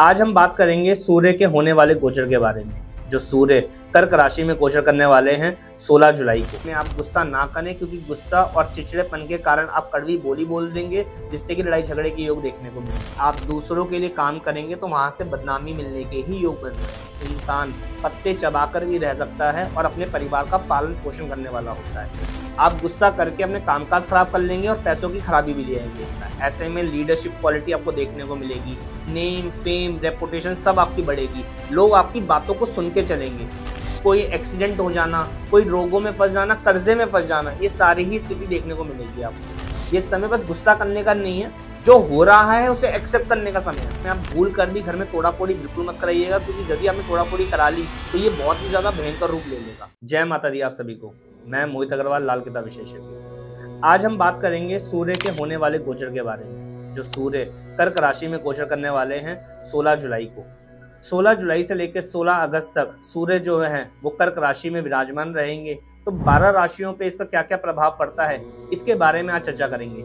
आज हम बात करेंगे सूर्य के होने वाले गोचर के बारे में। जो सूर्य कर्क राशि में गोचर करने वाले हैं 16 जुलाई को। में आप गुस्सा ना करें, क्योंकि गुस्सा और चिड़चिड़ेपन के कारण आप कड़वी बोली बोल देंगे, जिससे कि लड़ाई झगड़े के योग देखने को मिले। आप दूसरों के लिए काम करेंगे तो वहां से बदनामी मिलने के ही योग बन रहे हैं। इंसान पत्ते चबाकर भी रह सकता है और अपने परिवार का पालन पोषण करने वाला होता है। आप गुस्सा करके अपने कामकाज खराब कर लेंगे और पैसों की खराबी भी ले आएंगे। ऐसे में लीडरशिप क्वालिटी आपको देखने को मिलेगी। नेम, फेम, रेपुटेशन सब आपकी बढ़ेगी। लोग आपकी बातों को सुन के चलेंगे। कोई एक्सीडेंट हो जाना, कोई रोगों में फंस जाना, कर्जे में फंस जाना, ये सारी ही स्थिति देखने को मिलेगी आपको। ये समय बस गुस्सा करने का नहीं है, जो हो रहा है उसे एक्सेप्ट करने का समय है। आप भूल कर भी घर में तोड़ा फोड़ी बिल्कुल मत कराइएगा, क्योंकि यदि आपने तोड़ा फोड़ी करा ली तो ये बहुत ही ज्यादा भयंकर रूप ले लेगा। जय माता दी आप सभी को। मैं मोहित अग्रवाल, लाल किताब विशेषज्ञ। आज हम बात करेंगे सूर्य के होने वाले गोचर के बारे में। जो सूर्य कर्क राशि में गोचर करने वाले हैं 16 जुलाई को। 16 जुलाई से लेकर 16 अगस्त तक सूर्य जो है वो कर्क राशि में विराजमान रहेंगे। तो 12 राशियों पे इसका क्या क्या प्रभाव पड़ता है, इसके बारे में आज चर्चा करेंगे।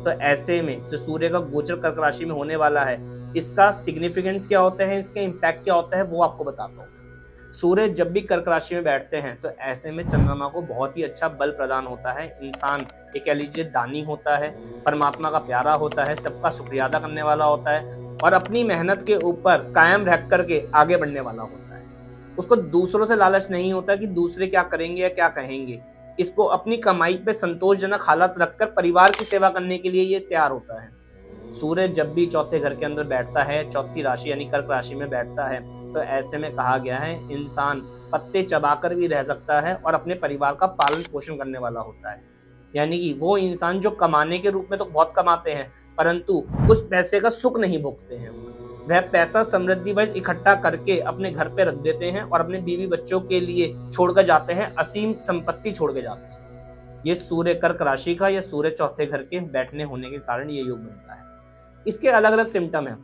तो ऐसे में जो सूर्य का गोचर कर्क राशि में होने वाला है, इसका सिग्निफिकेंस क्या होता है, इसका इम्पैक्ट क्या होता है, वो आपको बताता हूँ। सूर्य जब भी कर्क राशि में बैठते हैं तो ऐसे में चंद्रमा को बहुत ही अच्छा बल प्रदान होता है। इंसान एक कह लीजिए दानी होता है, परमात्मा का प्यारा होता है, सबका शुक्रिया अदा करने वाला होता है और अपनी मेहनत के ऊपर कायम रह करके आगे बढ़ने वाला होता है। उसको दूसरों से लालच नहीं होता कि दूसरे क्या करेंगे या क्या कहेंगे। इसको अपनी कमाई पे संतोषजनक हालत रखकर परिवार की सेवा करने के लिए ये तैयार होता है। सूर्य जब भी चौथे घर के अंदर बैठता है, चौथी राशि यानी कर्क राशि में बैठता है, तो ऐसे में कहा गया है इंसान पत्ते चबाकर भी रह सकता है और अपने परिवार का पालन पोषण करने वाला होता है। यानी कि वो इंसान जो कमाने के रूप में तो बहुत कमाते हैं, परंतु उस पैसे का सुख नहीं भोगते हैं। वह पैसा समृद्धि वाइज इकट्ठा करके अपने घर पे रख देते हैं और अपने बीवी बच्चों के लिए छोड़कर जाते हैं, असीम संपत्ति छोड़ के जाते हैं। ये सूर्य कर्क राशि का या सूर्य चौथे घर के बैठने होने के कारण ये योग बनता है। इसके अलग अलग सिम्टम है।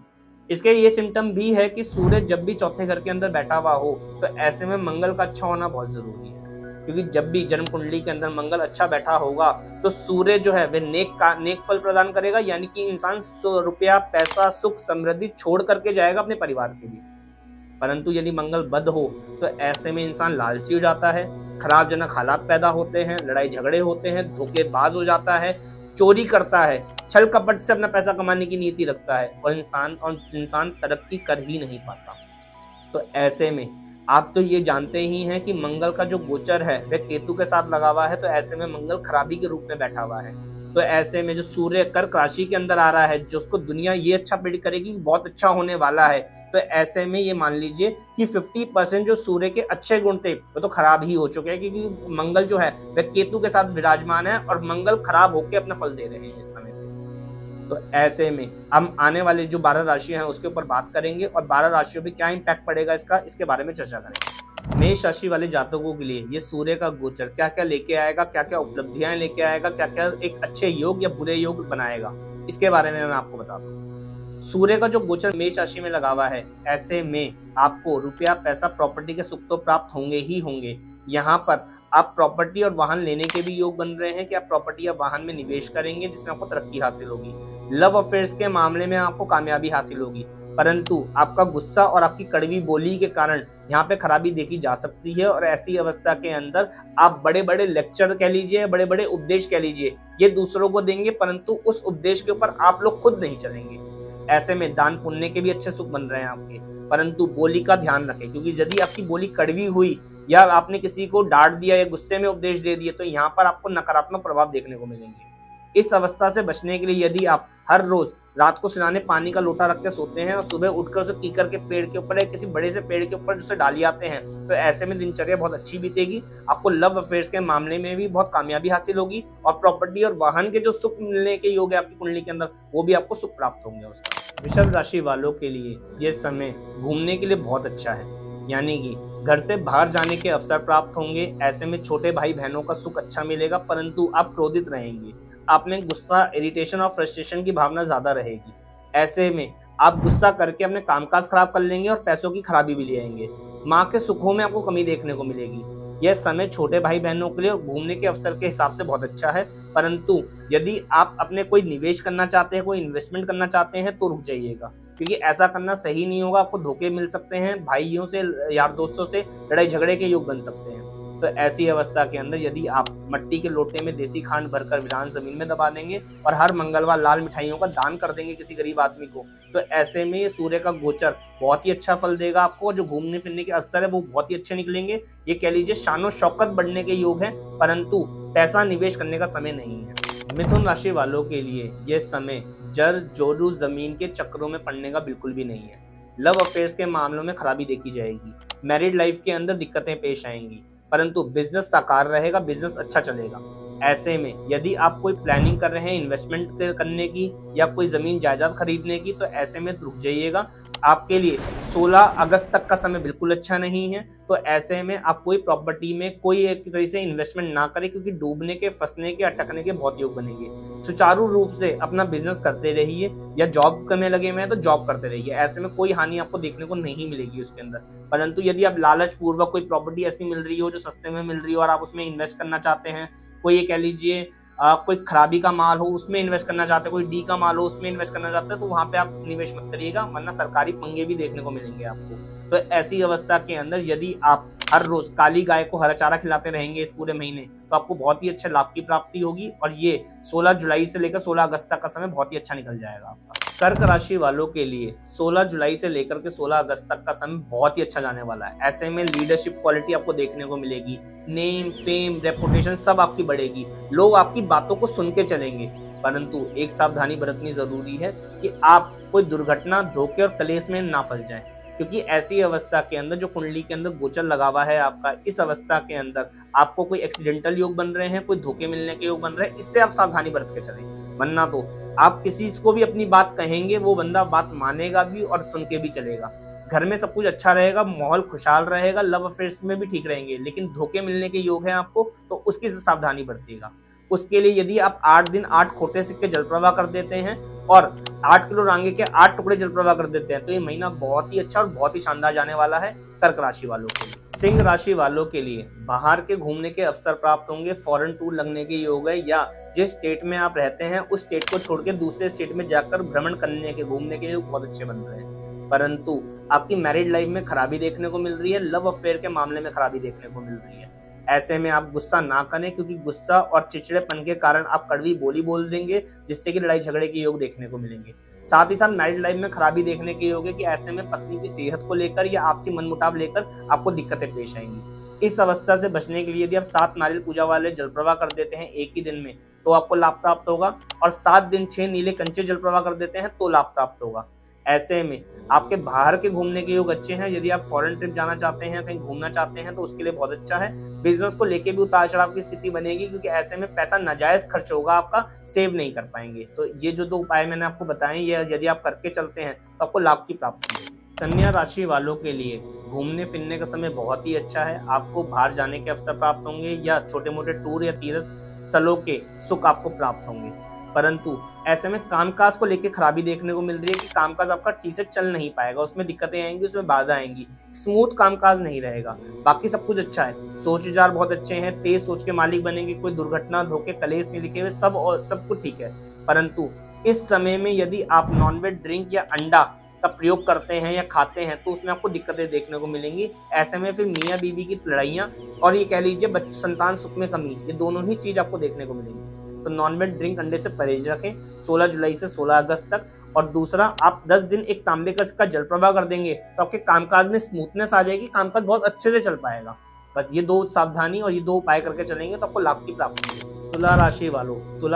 इसके ये सिम्टम भी है कि सूर्य जब भी चौथे घर के अंदर बैठा हुआ हो तो ऐसे में मंगल का अच्छा होना बहुत जरूरी है, क्योंकि जब भी जन्म कुंडली के अंदर मंगल अच्छा बैठा होगा तो सूर्य जो है वह नेक फल प्रदान करेगा। यानी कि इंसान रुपया, पैसा, सुख, समृद्धि छोड़ करके जाएगा अपने परिवार के लिए। परंतु यदि मंगल बद हो तो ऐसे में इंसान लालची हो जाता है, खराब जनक हालात पैदा होते हैं, लड़ाई झगड़े होते हैं, धोखेबाज हो जाता है, चोरी करता है, छल कपट से अपना पैसा कमाने की नीति रखता है और इंसान तरक्की कर ही नहीं पाता। तो ऐसे में आप तो ये जानते ही हैं कि मंगल का जो गोचर है वह केतु के साथ लगा हुआ है, तो ऐसे में मंगल खराबी के रूप में बैठा हुआ है। तो ऐसे में जो सूर्य कर्क राशि के अंदर आ रहा है, जो उसको दुनिया ये अच्छा प्रेडिक्ट करेगी कि बहुत अच्छा होने वाला है, तो ऐसे में ये मान लीजिए कि 50% जो सूर्य के अच्छे गुण थे वो तो खराब ही हो चुके हैं, क्योंकि मंगल जो है वह केतु के साथ विराजमान है और मंगल खराब होकर अपना फल दे रहे हैं इस समय। तो ऐसे में हम आने वाले जो 12 राशियां हैं उसके ऊपर बात करेंगे और 12 राशियों पे क्या इम्पैक्ट पड़ेगा इसके बारे में चर्चा करेंगे। मेष राशि वाले जातकों के लिए ये सूर्य का गोचर क्या क्या लेके आएगा, क्या क्या उपलब्धियां लेके आएगा, क्या क्या एक अच्छे योग या बुरे योग बनाएगा, इसके बारे में मैं आपको बताता हूँ। सूर्य का जो गोचर मेष राशि में लगा हुआ है, ऐसे में आपको रुपया, पैसा, प्रॉपर्टी के सुख तो प्राप्त होंगे ही होंगे। यहाँ पर आप प्रॉपर्टी और वाहन लेने के भी योग बन रहे हैं कि आप प्रॉपर्टी या वाहन में निवेश करेंगे, जिसमें आपको तरक्की हासिल होगी। लव अफेयर्स के मामले में आपको कामयाबी हासिल होगी, परंतु आपका गुस्सा और आपकी कड़वी बोली के कारण यहाँ पे खराबी देखी जा सकती है। और ऐसी अवस्था के अंदर आप बड़े बड़े लेक्चर कह लीजिए, बड़े बड़े उपदेश कह लीजिए, ये दूसरों को देंगे, परंतु उस उपदेश के ऊपर आप लोग खुद नहीं चलेंगे। ऐसे में दान पुण्य के भी अच्छे सुख बन रहे हैं आपके, परंतु बोली का ध्यान रखें, क्योंकि यदि आपकी बोली कड़वी हुई या आपने किसी को डांट दिया या गुस्से में उपदेश दे दिए तो यहाँ पर आपको नकारात्मक प्रभाव देखने को मिलेंगे। इस अवस्था से बचने के लिए यदि आप हर रोज रात को सिराने पानी का लोटा रख के सोते हैं और सुबह उठकर उसे कीकर के पेड़ के ऊपर या किसी बड़े से पेड़ के ऊपर उसे डाली आते हैं, तो ऐसे में दिनचर्या बहुत अच्छी बीतेगी। आपको लव अफेयर्स के मामले में भी बहुत कामयाबी हासिल होगी और प्रॉपर्टी और वाहन के जो सुख मिलने के योग है आपकी कुंडली के अंदर, वो भी आपको सुख प्राप्त होंगे उसका। वृषभ राशि वालों के लिए यह समय घूमने के लिए बहुत अच्छा है, यानी कि घर से बाहर जाने के अवसर प्राप्त होंगे। ऐसे में छोटे भाई बहनों का सुख अच्छा मिलेगा, परंतु आप क्रोधित रहेंगे। आप में गुस्सा, इरिटेशन और फ्रस्ट्रेशन की भावना ज्यादा रहेगी। ऐसे में आप गुस्सा करके अपने कामकाज खराब कर लेंगे और पैसों की खराबी भी ले आएंगे। माँ के सुखों में आपको कमी देखने को मिलेगी। यह समय छोटे भाई बहनों के लिए घूमने के अवसर के हिसाब से बहुत अच्छा है, परंतु यदि आप अपने कोई निवेश करना चाहते हैं, कोई इन्वेस्टमेंट करना चाहते हैं तो रुक जाइएगा, क्योंकि ऐसा करना सही नहीं होगा। आपको धोखे मिल सकते हैं, भाइयों से, यार दोस्तों से लड़ाई झगड़े के योग बन सकते हैं। तो ऐसी अवस्था के अंदर यदि आप मट्टी के लोटे में देसी खांड भरकर विधान जमीन में दबा देंगे और हर मंगलवार लाल मिठाइयों का दान कर देंगे किसी गरीब आदमी को, तो ऐसे में ये सूर्य का गोचर बहुत ही अच्छा फल देगा आपको। जो घूमने फिरने के अवसर है वो बहुत ही अच्छे निकलेंगे। ये कह लीजिए शानो शौकत बढ़ने के योग है, परंतु पैसा निवेश करने का समय नहीं है। मिथुन राशि वालों के लिए यह समय जर जोरू जमीन के चक्रों में पड़ने का बिल्कुल भी नहीं है। लव अफेयर्स के मामलों में खराबी देखी जाएगी, मैरिड लाइफ के अंदर दिक्कतें पेश आएंगी, परंतु बिजनेस साकार रहेगा, बिजनेस अच्छा चलेगा। ऐसे में यदि आप कोई प्लानिंग कर रहे हैं इन्वेस्टमेंट करने की या कोई जमीन जायदाद खरीदने की, तो ऐसे में रुक जाइएगा। आपके लिए 16 अगस्त तक का समय बिल्कुल अच्छा नहीं है। तो ऐसे में आप कोई प्रॉपर्टी में कोई एक तरह से इन्वेस्टमेंट ना करें, क्योंकि डूबने के, फंसने के, अटकने के बहुत योग बनेंगे। सुचारू रूप से अपना बिजनेस करते रहिए, या जॉब करने लगे हुए हैं तो जॉब करते रहिए। ऐसे में कोई हानि आपको देखने को नहीं मिलेगी उसके अंदर। परंतु यदि आप लालच पूर्वक कोई प्रॉपर्टी ऐसी मिल रही हो जो सस्ते में मिल रही हो और आप उसमें इन्वेस्ट करना चाहते हैं, कोई ये कह लीजिए कोई खराबी का माल हो उसमें इन्वेस्ट करना चाहते हैं, कोई डी का माल हो उसमें इन्वेस्ट करना चाहते हैं, तो वहां पे आप निवेश मत करिएगा, वरना सरकारी पंगे भी देखने को मिलेंगे आपको। तो ऐसी अवस्था के अंदर यदि आप हर रोज काली गाय को हरा चारा खिलाते रहेंगे इस पूरे महीने, तो आपको बहुत ही अच्छे लाभ की प्राप्ति होगी। और ये 16 जुलाई से लेकर 16 अगस्त तक का समय बहुत ही अच्छा निकल जाएगा आपका। कर्क राशि वालों के लिए 16 जुलाई से लेकर के 16 अगस्त तक का समय बहुत ही अच्छा जाने वाला है। ऐसे में लीडरशिप क्वालिटी आपको देखने को मिलेगी, नेम, फेम, रेपुटेशन सब आपकी बढ़ेगी, लोग आपकी बातों को सुन के चलेंगे। परंतु एक सावधानी बरतनी जरूरी है कि आप कोई दुर्घटना, धोखे और कलेश में ना फंस जाएं, क्योंकि ऐसी अवस्था के अंदर जो कुंडली के अंदर गोचर लगा हुआ है आपका, इस अवस्था के अंदर आपको कोई एक्सीडेंटल योग बन रहे हैं, कोई धोखे मिलने के योग बन रहे हैं। इससे आप सावधानी बरत के चलें, वरना तो आप किसी को भी अपनी बात कहेंगे, वो बंदा बात मानेगा भी और सुन के भी चलेगा। घर में सब कुछ अच्छा रहेगा, माहौल खुशहाल रहेगा, लव अफेयर्स में भी ठीक रहेंगे, लेकिन धोखे मिलने के योग है आपको, तो उसकी सावधानी बरतिएगा। उसके लिए यदि आप 8 दिन 8 खोटे सिक्के जल प्रवाह कर देते हैं और 8 किलो रांगे के 8 टुकड़े जल प्रवाह कर देते हैं, तो ये महीना बहुत ही अच्छा और बहुत ही शानदार जाने वाला है कर्क राशि वालों के लिए। सिंह राशि वालों के लिए बाहर के घूमने के अवसर प्राप्त होंगे, फॉरेन टूर लगने के योग है, या जिस स्टेट में आप रहते हैं उस स्टेट को छोड़ के दूसरे स्टेट में जाकर भ्रमण करने के, घूमने के योग बहुत अच्छे बन रहे हैं। परंतु आपकी मैरिड लाइफ में खराबी देखने को मिल रही है, लव अफेयर के मामले में खराबी देखने को मिल रही है। ऐसे में आप गुस्सा ना करें, क्योंकि गुस्सा और चिड़चिड़ेपन के कारण आप कड़वी बोली बोल देंगे, जिससे कि लड़ाई झगड़े के योग देखने को मिलेंगे। साथ ही साथ मैरिड लाइफ में खराबी देखने के योग है कि ऐसे में पत्नी की सेहत को लेकर या आपसी मनमुटाव लेकर आपको दिक्कतें पेश आएंगी। इस अवस्था से बचने के लिए यदि आप 7 नारियल पूजा वाले जल प्रवाह कर देते हैं एक ही दिन में, तो आपको लाभ प्राप्त होगा, और 7 दिन 6 नीले कंचे जल प्रवाह कर देते हैं तो लाभ प्राप्त होगा। ऐसे में आपके बाहर के घूमने के योग अच्छे हैं। यदि आप फॉरेन ट्रिप जाना चाहते हैं, कहीं घूमना चाहते हैं, तो उसके लिए बहुत अच्छा है। बिजनेस को लेके भी उतार चढ़ाव की स्थिति बनेगी, क्योंकि ऐसे में पैसा नाजायज खर्च होगा, आपका सेव नहीं कर पाएंगे। तो ये जो 2 उपाय मैंने आपको बताए, ये यदि आप करके चलते हैं तो आपको लाभ की प्राप्ति होगी। कन्या राशि वालों के लिए घूमने फिरने का समय बहुत ही अच्छा है। आपको बाहर जाने के अवसर प्राप्त होंगे, या छोटे मोटे टूर या तीर्थ स्थलों के सुख आपको प्राप्त होंगे। परंतु ऐसे में कामकाज को लेकर खराबी देखने को मिल रही है कि कामकाज आपका ठीक से चल नहीं पाएगा, उसमें दिक्कतें आएंगी, उसमें बाधा आएंगी, स्मूथ कामकाज नहीं रहेगा। बाकी सब कुछ अच्छा है, सोच विचार बहुत अच्छे हैं, तेज सोच के मालिक बनेंगे, कोई दुर्घटना, धोखे, कलेश नहीं लिखे हुए, सब कुछ ठीक है। परंतु इस समय में यदि आप नॉनवेज ड्रिंक या अंडा का प्रयोग करते हैं या खाते हैं, तो उसमें आपको दिक्कतें देखने को मिलेंगी। ऐसे में फिर मियाँ बीवी की लड़ाइयाँ और ये कह लीजिए संतान सुख में कमी, ये दोनों ही चीज आपको देखने को मिलेंगी। तो नॉनवेज ड्रिंक, अंडे से परहेज रखें 16 जुलाई से 16 अगस्त तक। और दूसरा, आप 10 दिन एक तांबे का सिक्का जल प्रवाह कर देंगे तो आपके कामकाज में स्मूथनेस आ जाएगी, कामकाज बहुत अच्छे से चल पाएगा। बस ये 2 सावधानी और ये 2 उपाय करके चलेंगे तो आपको लाभ की प्राप्ति होगी। तुला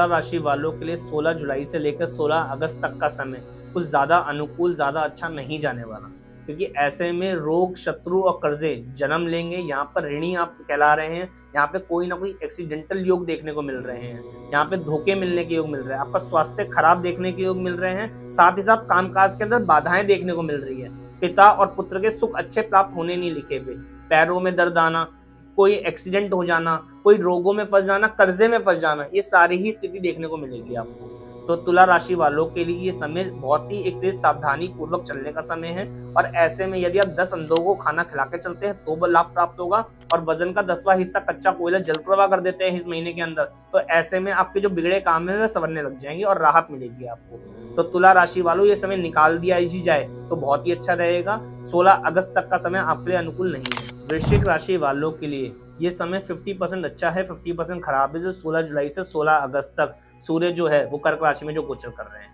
राशि वालों के लिए 16 जुलाई से लेकर 16 अगस्त तक का समय कुछ ज्यादा अनुकूल, ज्यादा अच्छा नहीं जाने वाला, क्योंकि ऐसे में रोग, शत्रु और कर्जे जन्म लेंगे। यहाँ पर ऋणी आप कहला रहे हैं, यहाँ पे कोई ना कोई एक्सीडेंटल योग देखने को मिल रहे हैं, यहाँ पे धोखे मिलने के योग मिल रहे हैं, आपका स्वास्थ्य खराब देखने के योग मिल रहे हैं। साथ ही साथ कामकाज के अंदर बाधाएं देखने को मिल रही है। पिता और पुत्र के सुख अच्छे प्राप्त होने नहीं लिखे हुए, पैरों में दर्द आना, कोई एक्सीडेंट हो जाना, कोई रोगों में फंस जाना, कर्जे में फंस जाना, ये सारी ही स्थिति देखने को मिलेगी आपको। तो तुला राशि वालों के लिए ये समय बहुत ही एक तेज सावधानी पूर्वक चलने का समय है। और ऐसे में यदि आप 10 अंधों को खाना खिला के चलते हैं तो वो लाभ प्राप्त होगा, और वजन का 10वां हिस्सा कच्चा कोयला जल प्रवाह कर देते हैं इस महीने के अंदर, तो ऐसे में आपके जो बिगड़े काम है वे संवरने लग जाएंगे और राहत मिलेगी आपको। तो तुला राशि वालों ये समय निकाल दिया ही जाए तो बहुत ही अच्छा रहेगा। 16 अगस्त तक का समय आपके लिए अनुकूल नहीं है। वृश्चिक राशि वालों के लिए ये समय 50% अच्छा है, 50% खराब है। जो 16 जुलाई से 16 अगस्त तक सूर्य जो है वो कर्क राशि में जो गोचर कर रहे हैं,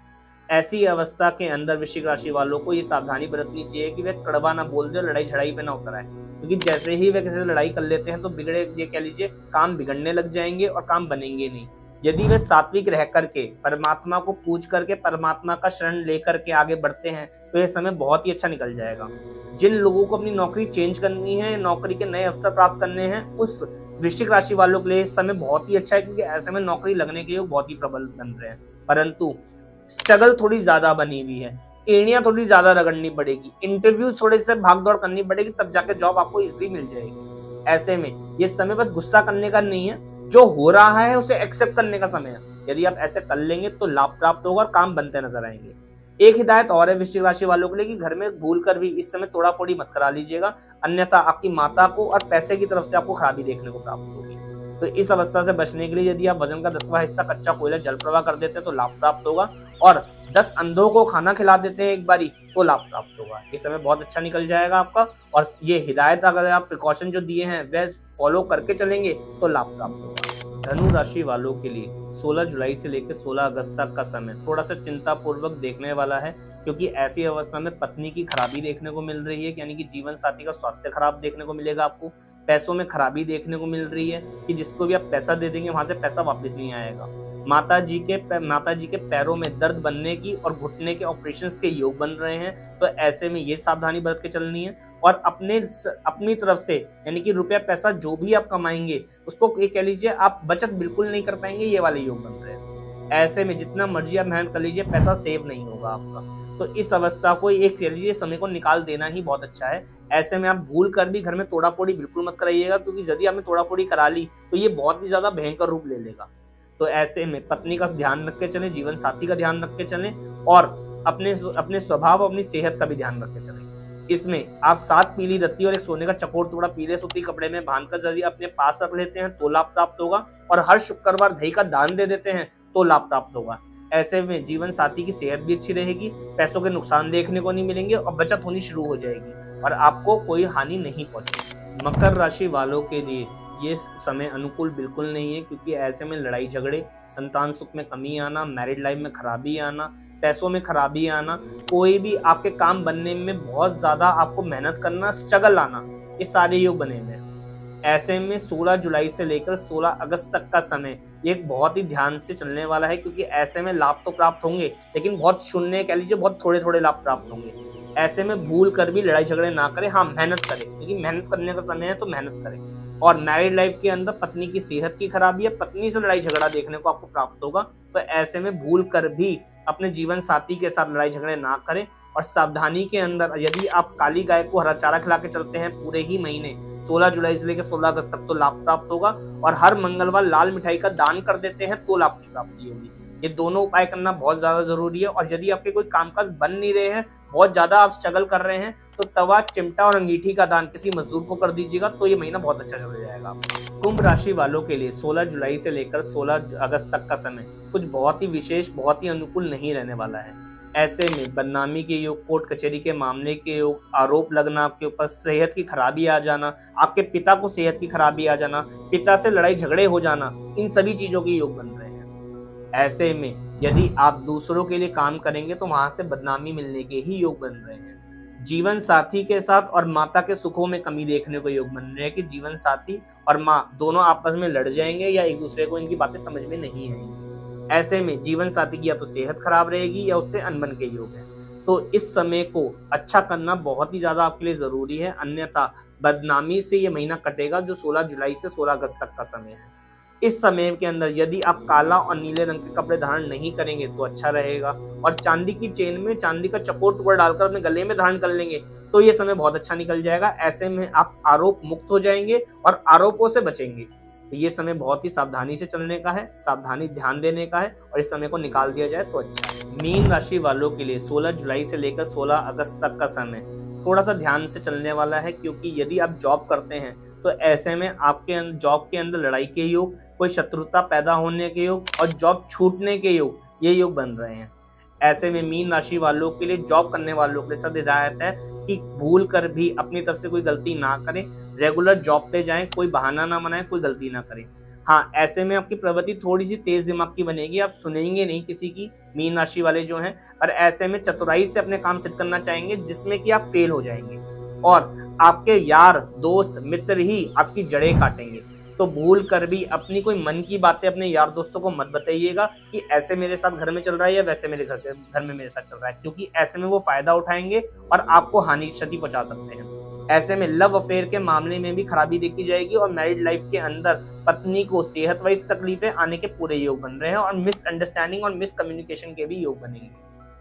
ऐसी अवस्था के अंदर वृश्चिक राशि वालों को ये सावधानी बरतनी चाहिए कि वे कड़वा ना बोल दे, लड़ाई झड़ाई पे ना उतर आए, क्योंकि जैसे ही वे किसी से लड़ाई कर लेते हैं तो बिगड़े, ये कह लीजिए, काम बिगड़ने लग जाएंगे और काम बनेंगे नहीं। यदि वे सात्विक रह करके परमात्मा को पूज करके परमात्मा का शरण लेकर के आगे बढ़ते हैं तो यह समय बहुत ही अच्छा निकल जाएगा। जिन लोगों को अपनी नौकरी चेंज करनी है, नौकरी के नए अवसर प्राप्त करने हैं, उस वृश्चिक राशि वालों के लिए इस समय बहुत ही अच्छा है, क्योंकि ऐसे में नौकरी लगने के योग बहुत ही प्रबल बन रहे हैं। परंतु स्ट्रगल थोड़ी ज्यादा बनी हुई है, एड़ियां थोड़ी ज्यादा रगड़नी पड़ेगी, इंटरव्यू थोड़े से भाग दौड़ करनी पड़ेगी, तब जाके जॉब आपको इजीली मिल जाएगी। ऐसे में ये समय बस गुस्सा करने का नहीं है, जो हो रहा है उसे एक्सेप्ट करने का समय है। यदि आप ऐसे कर लेंगे तो लाभ प्राप्त होगा और काम बनते नजर आएंगे। एक हिदायत और है वृश्चिक राशि वालों के लिए कि घर में भूल कर भी इस समय तोड़ा फोड़ी मत करा लीजिएगा, अन्यथा आपकी माता को और पैसे की तरफ से आपको खराबी देखने को प्राप्त होगी। तो इस अवस्था से बचने के लिए यदि आप वजन का 10वां हिस्सा कच्चा कोयला जल प्रवाह कर देते हैं तो लाभ प्राप्त होगा, और 10 अंधों को खाना खिला देते हैं एक बारी तो लाभ प्राप्त होगा। इस समय बहुत अच्छा निकल जाएगा आपका, और ये हिदायत अगर आप प्रिकॉशन जो दिए हैं वह फॉलो करके चलेंगे तो लाभ प्राप्त होगा। धनु राशि वालों के लिए 16 जुलाई से लेकर 16 अगस्त तक का समय थोड़ा सा चिंतापूर्वक देखने वाला है, क्योंकि ऐसी अवस्था में पत्नी की खराबी देखने को मिल रही है, यानी कि जीवन साथी का स्वास्थ्य खराब देखने को मिलेगा आपको। पैसों में खराबी देखने को मिल रही है कि जिसको भी आप पैसा दे देंगे वहां से पैसा वापस नहीं आएगा। माता जी के पैरों में दर्द बनने की और घुटने के ऑपरेशंस के योग बन रहे हैं, तो ऐसे में ये सावधानी बरत के चलनी है। और अपनी तरफ से यानी कि रुपया पैसा जो भी आप कमाएंगे उसको ये कह लीजिए आप बचत बिल्कुल नहीं कर पाएंगे, ये वाले योग बन रहे हैं। ऐसे में जितना मर्जी आप मेहनत कर लीजिए पैसा सेव नहीं होगा आपका। तो इस अवस्था को एक कह लीजिए समय को निकाल देना ही बहुत अच्छा है। ऐसे में आप भूल कर भी घर में तोड़ा फोड़ी बिल्कुल मत कराइएगा, क्योंकि यदि आपने तोड़ा फोड़ी करा ली तो ये बहुत ही ज्यादा भयंकर रूप ले लेगा। तो ऐसे में पत्नी का ध्यान रख के चलें, जीवन साथी का ध्यान रख के चलें, और अपने स्वभाव और अपनी सेहत का भी ध्यान रख के चलें। इसमें आप 7 पीली रत्ती और एक सोने का चकोर टुकड़ा पीले सूती कपड़े में बांधकर यदि अपने पास रख लेते हैं तो लाभ प्राप्त होगा, और हर शुक्रवार दही का दान दे देते हैं तो लाभ प्राप्त होगा। ऐसे में जीवन साथी की सेहत भी अच्छी रहेगी, पैसों के नुकसान देखने को नहीं मिलेंगे और बचत होनी शुरू हो जाएगी और आपको कोई हानि नहीं पहुंचेगी। मकर राशि वालों के लिए ये समय अनुकूल बिल्कुल नहीं है, क्योंकि ऐसे में लड़ाई झगड़े, संतान सुख में कमी आना, मैरिड लाइफ में खराबी आना, पैसों में खराबी आना, कोई भी आपके काम बनने में बहुत ज्यादा आपको मेहनत करना, स्ट्रगल आना, ये सारे योग बने हुए हैं। ऐसे में 16 जुलाई से लेकर 16 अगस्त तक का समय एक बहुत ही ध्यान से चलने वाला है, क्योंकि ऐसे में लाभ तो प्राप्त होंगे लेकिन बहुत शून्य कह लीजिए, बहुत थोड़े थोड़े लाभ प्राप्त होंगे। ऐसे में भूल कर भी लड़ाई झगड़े ना करें, हाँ मेहनत करें, क्योंकि मेहनत करने का समय है तो मेहनत करें। और मैरिड लाइफ के अंदर पत्नी की सेहत की खराबी है, पत्नी से लड़ाई झगड़ा देखने को आपको प्राप्त होगा, तो ऐसे में भूल कर भी अपने जीवन साथी के साथ लड़ाई झगड़े ना करें। और सावधानी के अंदर यदि आप काली गाय को हरा चारा खिला के चलते हैं पूरे ही महीने 16 जुलाई से लेकर 16 अगस्त तक तो लाभ प्राप्त होगा, और हर मंगलवार लाल मिठाई का दान कर देते हैं तो लाभ की प्राप्ति होगी। ये दोनों उपाय करना बहुत ज्यादा जरूरी है। और यदि आपके कोई कामकाज बन नहीं रहे हैं, बहुत ज्यादा आप स्ट्रगल कर रहे हैं, तो तवा, चिमटा और अंगीठी का दान किसी मजदूर को कर दीजिएगा तो ये महीना बहुत अच्छा चल जाएगा। कुंभ राशि वालों के लिए 16 जुलाई से लेकर 16 अगस्त तक का समय कुछ बहुत ही विशेष, बहुत ही अनुकूल नहीं रहने वाला है। ऐसे में बदनामी के योग, कोर्ट कचहरी के मामले के योग, आरोप लगना आपके ऊपर, सेहत की खराबी आ जाना, आपके पिता को सेहत की खराबी आ जाना, पिता से लड़ाई झगड़े हो जाना, इन सभी चीजों के योग बन रहे हैं। ऐसे में यदि आप दूसरों के लिए काम करेंगे तो वहां से बदनामी मिलने के ही योग बन रहे हैं। जीवन साथी के साथ और माता के सुखों में कमी देखने को योग बन रहे हैं कि जीवन साथी और माँ दोनों आपस में लड़ जाएंगे या एक दूसरे को इनकी बातें समझ में नहीं आएंगी। ऐसे में जीवन साथी की या तो सेहत खराब रहेगी या उससे अनबन के योग है। तो इस समय को अच्छा करना बहुत ही ज्यादा आपके लिए जरूरी है, अन्यथा बदनामी से ये महीना कटेगा जो 16 जुलाई से 16 अगस्त तक का समय है। इस समय के अंदर यदि आप काला और नीले रंग के कपड़े धारण नहीं करेंगे तो अच्छा रहेगा, और चांदी की चेन में चांदी का चकोर टुकड़ा डालकर अपने गले में धारण कर लेंगे तो ये समय बहुत अच्छा निकल जाएगा। ऐसे में आप आरोप मुक्त हो जाएंगे और आरोपों से बचेंगे। तो ये समय बहुत ही सावधानी से चलने का है, सावधानी ध्यान देने का है और इस समय को निकाल दिया जाए तो अच्छा है। मीन राशि वालों के लिए 16 जुलाई से लेकर 16 अगस्त तक का समय थोड़ा सा ध्यान से चलने वाला है, क्योंकि यदि आप जॉब करते हैं तो ऐसे में आपके जॉब के अंदर लड़ाई के योग, कोई शत्रुता पैदा होने के योग और जॉब छूटने के योग, ये योग बन रहे हैं। ऐसे में मीन राशि वालों के लिए, जॉब करने वालों के लिए सद हिदायत है कि भूल कर भी अपनी तरफ से कोई गलती ना करें, रेगुलर जॉब पे जाएं, कोई बहाना ना बनाएं, कोई गलती ना करें। हाँ, ऐसे में आपकी प्रवृत्ति थोड़ी सी तेज दिमाग की बनेगी, आप सुनेंगे नहीं किसी की, मीन राशि वाले जो हैं, और ऐसे में चतुराई से अपने काम सिद्ध करना चाहेंगे जिसमें कि आप फेल हो जाएंगे और आपके यार दोस्त मित्र ही आपकी जड़ें काटेंगे। तो भूल कर भी अपनी कोई मन की बातें अपने यार दोस्तों को मत बताइएगा कि ऐसे मेरे साथ घर में चल रहा है या वैसे मेरे घर में मेरे साथ चल रहा है, क्योंकि ऐसे में वो फायदा उठाएंगे और आपको हानि क्षति पहुंचा सकते हैं। ऐसे में लव अफेयर के मामले में भी खराबी देखी जाएगी और मैरिड लाइफ के अंदर पत्नी को सेहत वाइज तकलीफें आने के पूरे योग बन रहे हैं और मिसअंडरस्टैंडिंग और मिसकम्युनिकेशन के भी योग बनेंगे।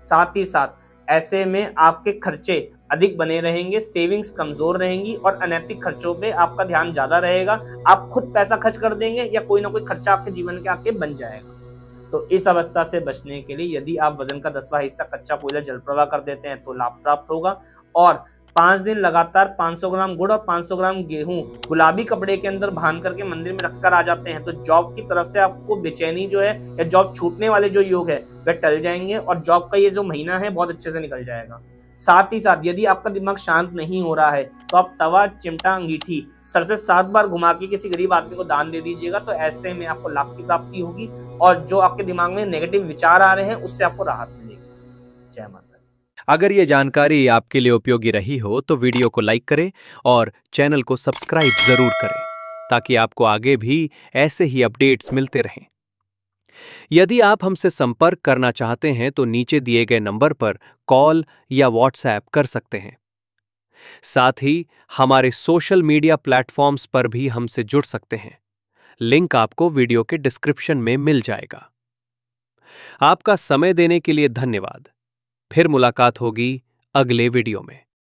साथ ही साथ ऐसे में आपके खर्चे अधिक बने रहेंगे, सेविंग्स कमजोर रहेंगी और अनैतिक खर्चों पे आपका ध्यान ज्यादा रहेगा। आप खुद पैसा खर्च कर देंगे या कोई ना कोई खर्चा आपके जीवन के आके बन जाएगा। तो इस अवस्था से बचने के लिए यदि आप वजन का 10वां हिस्सा कच्चा कोयला जल प्रवाह कर देते हैं तो लाभ प्राप्त होगा। और 5 दिन लगातार 500 ग्राम गुड़ और 500 ग्राम गेहूं गुलाबी कपड़े के अंदर बांध करके मंदिर में रखकर आ जाते हैं तो जॉब की तरफ से आपको बेचैनी जो है या जॉब छूटने वाले जो योग है वह टल जाएंगे और जॉब का ये जो महीना है बहुत अच्छे से निकल जाएगा। साथ ही साथ यदि आपका दिमाग शांत नहीं हो रहा है तो आप तवा, चिमटा, अंगीठी सर से 7 बार घुमा के किसी गरीब आदमी को दान दे दीजिएगा। तो ऐसे में आपको लाभ की प्राप्ति होगी और जो आपके दिमाग में नेगेटिव विचार आ रहे हैं उससे आपको राहत मिलेगी। जय माता। अगर ये जानकारी आपके लिए उपयोगी रही हो तो वीडियो को लाइक करें और चैनल को सब्सक्राइब जरूर करें ताकि आपको आगे भी ऐसे ही अपडेट्स मिलते रहें। यदि आप हमसे संपर्क करना चाहते हैं तो नीचे दिए गए नंबर पर कॉल या व्हाट्सएप कर सकते हैं। साथ ही हमारे सोशल मीडिया प्लेटफॉर्म्स पर भी हमसे जुड़ सकते हैं। लिंक आपको वीडियो के डिस्क्रिप्शन में मिल जाएगा। आपका समय देने के लिए धन्यवाद। फिर मुलाकात होगी अगले वीडियो में।